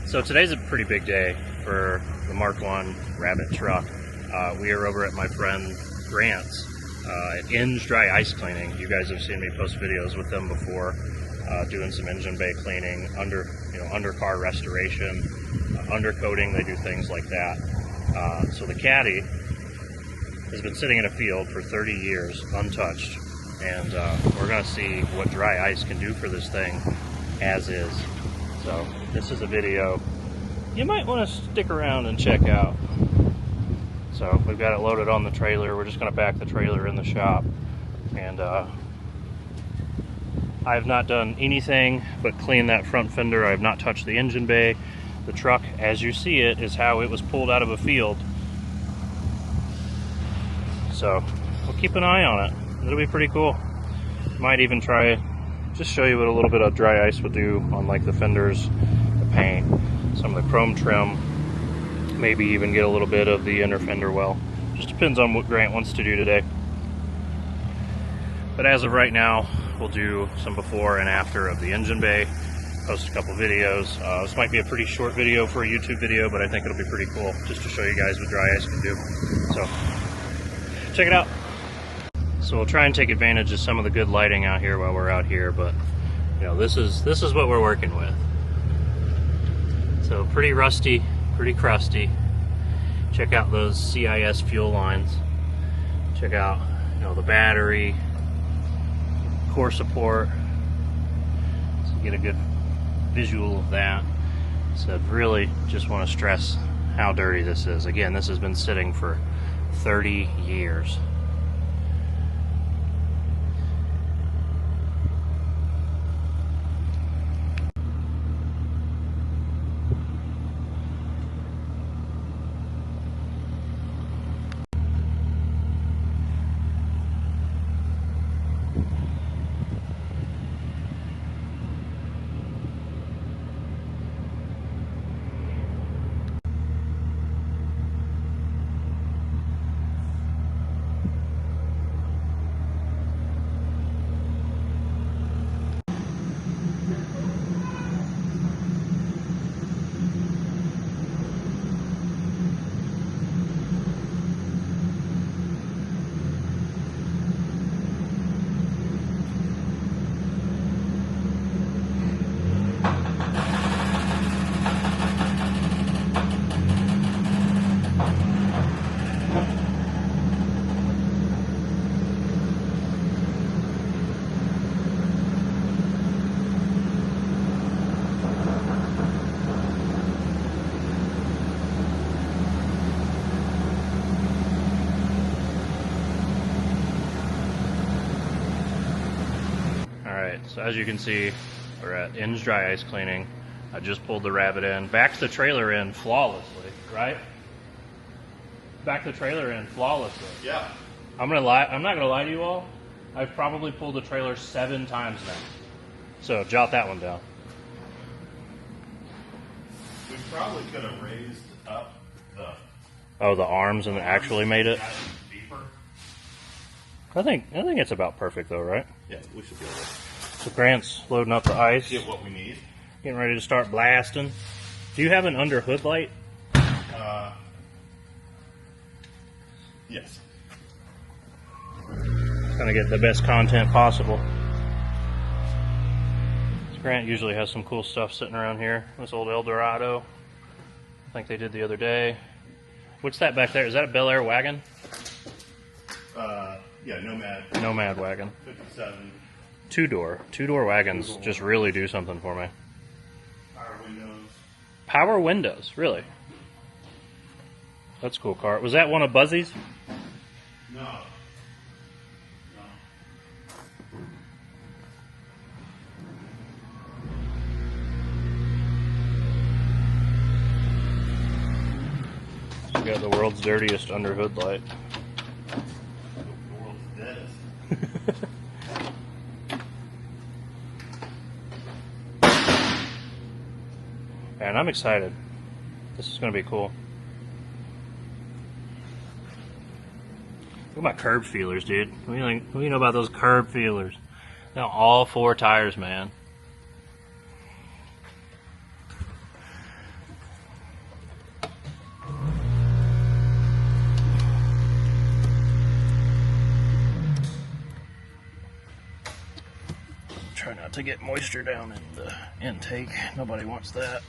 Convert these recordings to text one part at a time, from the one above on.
So today's a pretty big day for the Mark I Rabbit truck. We are over at my friend Grant's at Inge Dry Ice Cleaning. You guys have seen me post videos with them before, doing some engine bay cleaning, undercar restoration, undercoating. They do things like that. So the Caddy has been sitting in a field for 30 years untouched, and we're going to see what dry ice can do for this thing as is. So this is a video you might want to stick around and check out. So we've got it loaded on the trailer. We're just going to back the trailer in the shop, and I have not done anything but clean that front fender. I have not touched the engine bay. The truck, as you see it, is how it was pulled out of a field. So we'll keep an eye on it. It'll be pretty cool. Might even try just show you what a little bit of dry ice would do on like the fenders, the paint, some of the chrome trim, maybe even get a little bit of the inner fender well. Just depends on what Grant wants to do today. But as of right now, we'll do some before and after of the engine bay, post a couple videos. This might be a pretty short video for a YouTube video, but I think it'll be pretty cool just to show you guys what dry ice can do. So check it out. So we'll try and take advantage of some of the good lighting out here while we're out here, but you know, this is what we're working with. So pretty rusty, pretty crusty. Check out those CIS fuel lines. Check out, the battery, core support. So you get a good visual of that. So I'd really just want to stress how dirty this is. Again, this has been sitting for 30 years. So as you can see, we're at Inge Dry Ice Cleaning. I just pulled the Rabbit in, backed the trailer in flawlessly, right? Backed the trailer in flawlessly. Yeah. I'm not gonna lie to you all. I've probably pulled the trailer 7 times now. So jot that one down. We probably could have raised up the arms and actually made it. Deeper. I think it's about perfect though, right? Yeah, we should be able to So Grant's loading up the ice. get what we need. Getting ready to start blasting. Do you have an under hood light? Yes. Trying to get the best content possible. So Grant usually has some cool stuff sitting around here. This old Eldorado, I think they did the other day. What's that back there? Is that a Bel Air wagon? Yeah, Nomad. Nomad wagon. 57. Two-door wagons just really do something for me. Power windows. Power windows, really? That's a cool car. Was that one of Buzzy's? No. We got the world's dirtiest under hood light. The world's deadest. And I'm excited. This is going to be cool. Look at my curb feelers, dude. What do you know about those curb feelers? Now all 4 tires, man. not to get moisture down in the intake. Nobody wants that.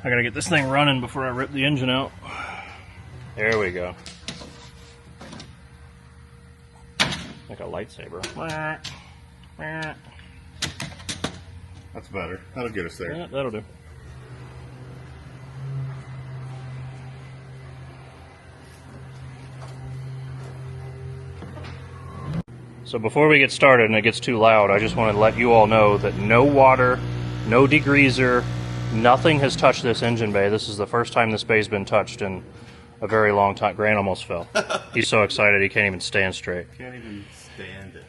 I gotta get this thing running before I rip the engine out. There we go. Like a lightsaber. That's better. That'll get us there. Yeah, that'll do. So before we get started and it gets too loud, I just want to let you all know that no water, no degreaser, nothing has touched this engine bay. This is the first time this bay's been touched in a very long time. Grant almost fell. He's so excited he can't even stand straight. Can't even stand it.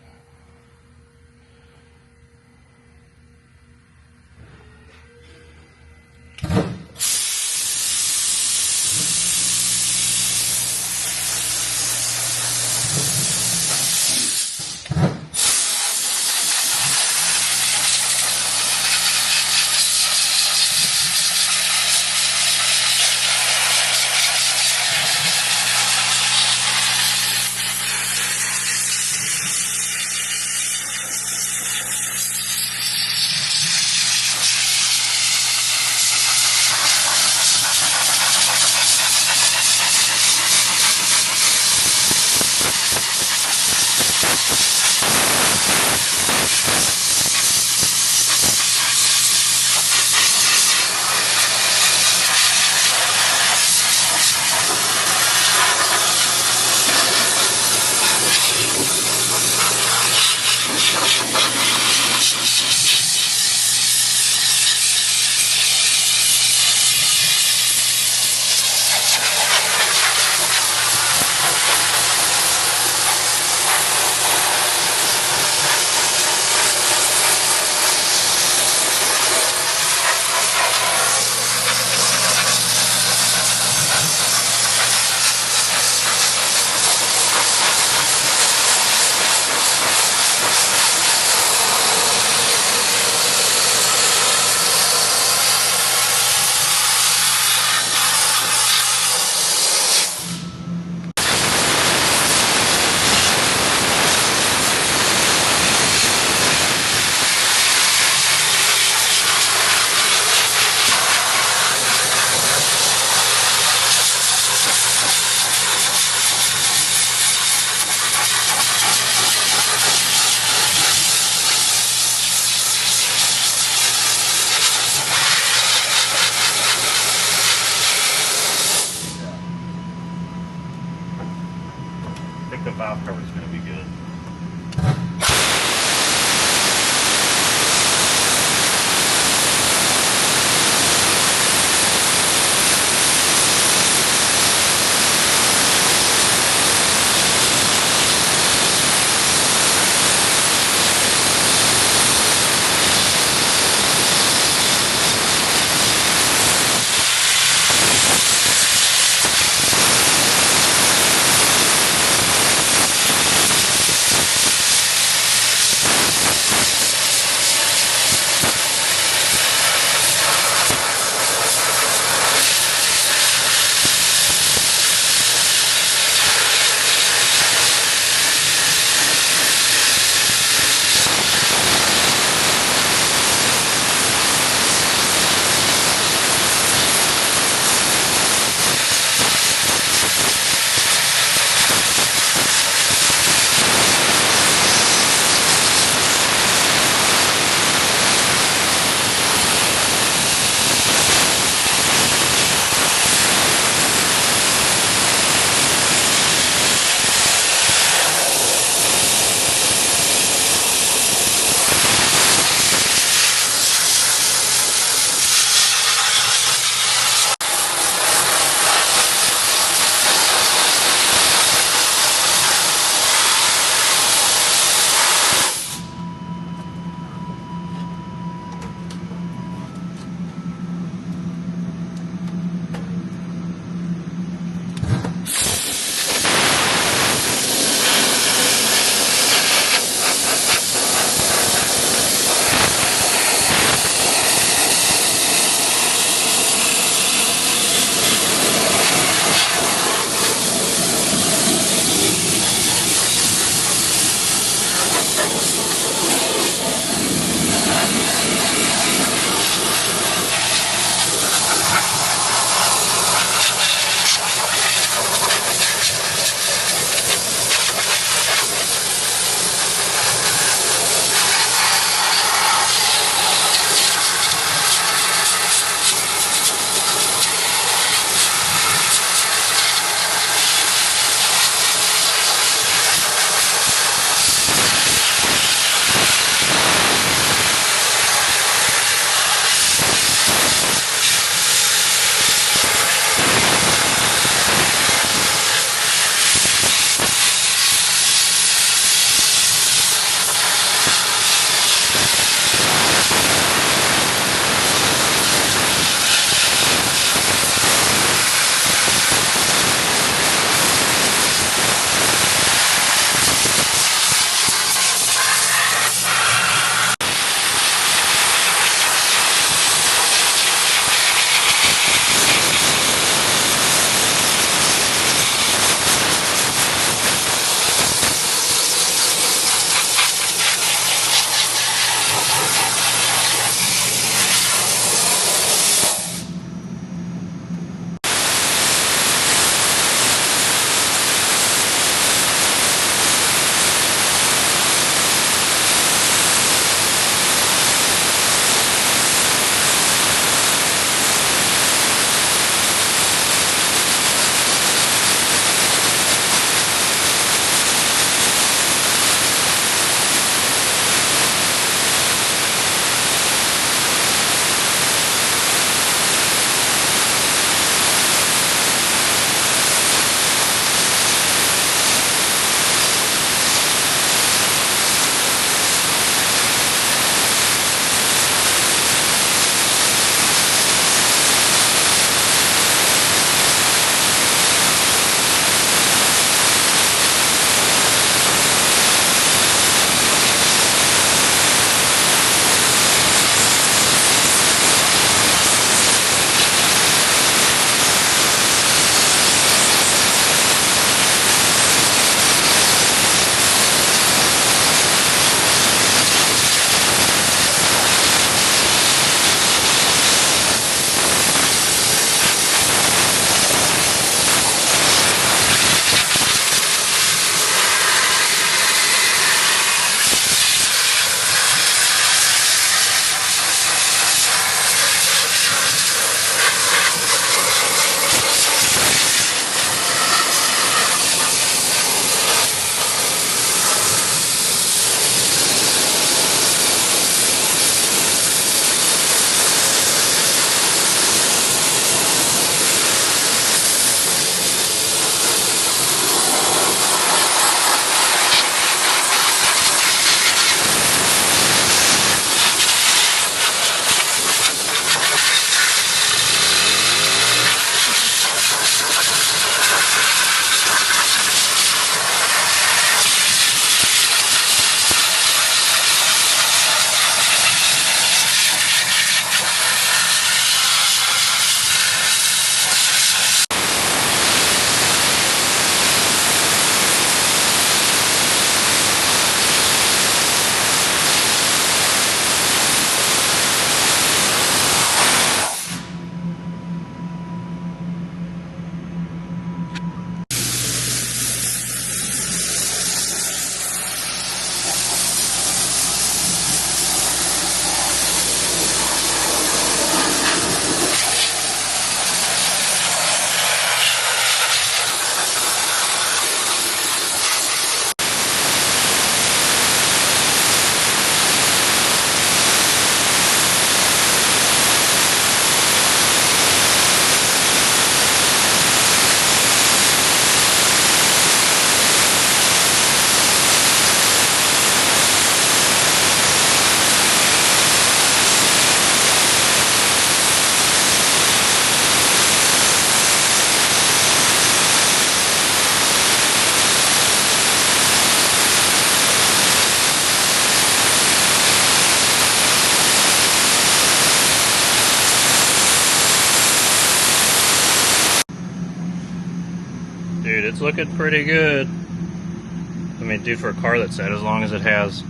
Dude, it's looking pretty good. I mean, dude, for a car that's sat as long as it has,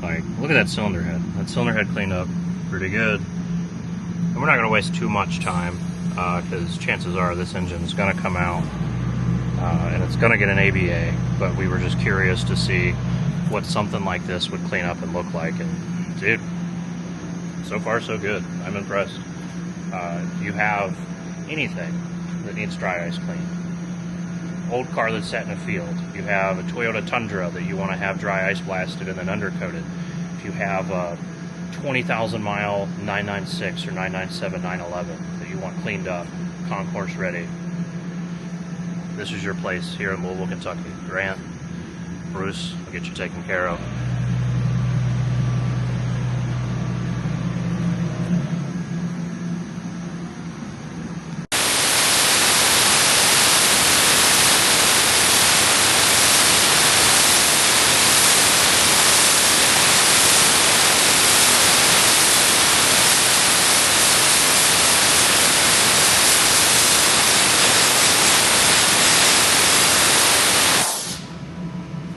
like, look at that cylinder head. That cylinder head cleaned up pretty good. And we're not going to waste too much time, because chances are this engine's going to come out, and it's going to get an ABA, but we were just curious to see what something like this would clean up and look like. And, dude, so far so good. I'm impressed. If you have anything that needs dry ice cleaning, old car that's sat in a field, if you have a Toyota Tundra that you want to have dry ice blasted and then undercoated, if you have a 20,000 mile 996 or 997 911 that you want cleaned up, concourse ready, this is your place here in Louisville, Kentucky. Grant, Bruce will get you taken care of.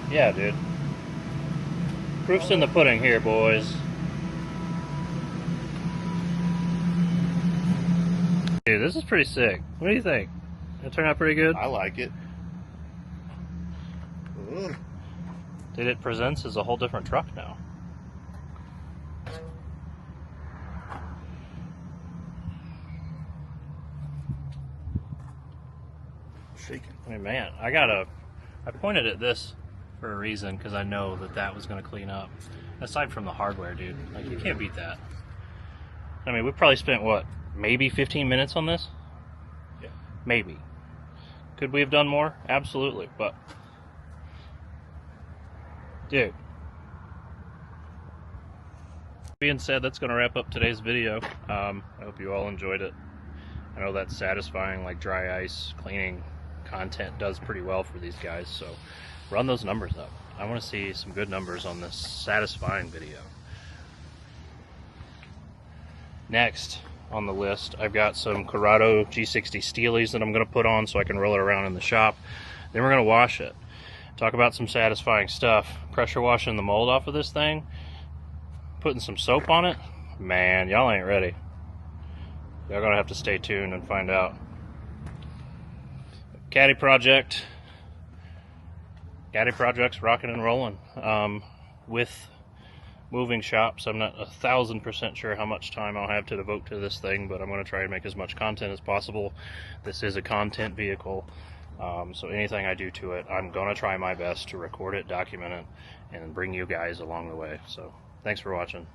Yeah, dude. Proof's in the pudding here, boys. Dude, this is pretty sick. What do you think? It turned out pretty good? I like it. Dude, it presents as a whole different truck now. Shaking. I mean, man, I pointed at this for a reason, because I know that was going to clean up. Aside from the hardware, dude, like, you can't beat that. I mean, we probably spent, what, maybe 15 minutes on this? Yeah. Maybe. Could we have done more? Absolutely, but dude. Being said, that's going to wrap up today's video. I hope you all enjoyed it. I know that satisfying, like, dry ice cleaning content does pretty well for these guys, so run those numbers up. I want to see some good numbers on this satisfying video. Next on the list, I've got some Corrado G60 Steelies that I'm going to put on so I can roll it around in the shop. Then we're going to wash it. Talk about some satisfying stuff. Pressure washing the mold off of this thing, putting some soap on it. Man, y'all ain't ready. Y'all gonna have to stay tuned and find out. Caddy project's rocking and rolling. With moving shops, I'm not 1,000% sure how much time I'll have to devote to this thing, but I'm going to try and make as much content as possible. This is a content vehicle, so anything I do to it, I'm going to try my best to record it, document it, and bring you guys along the way. So thanks for watching.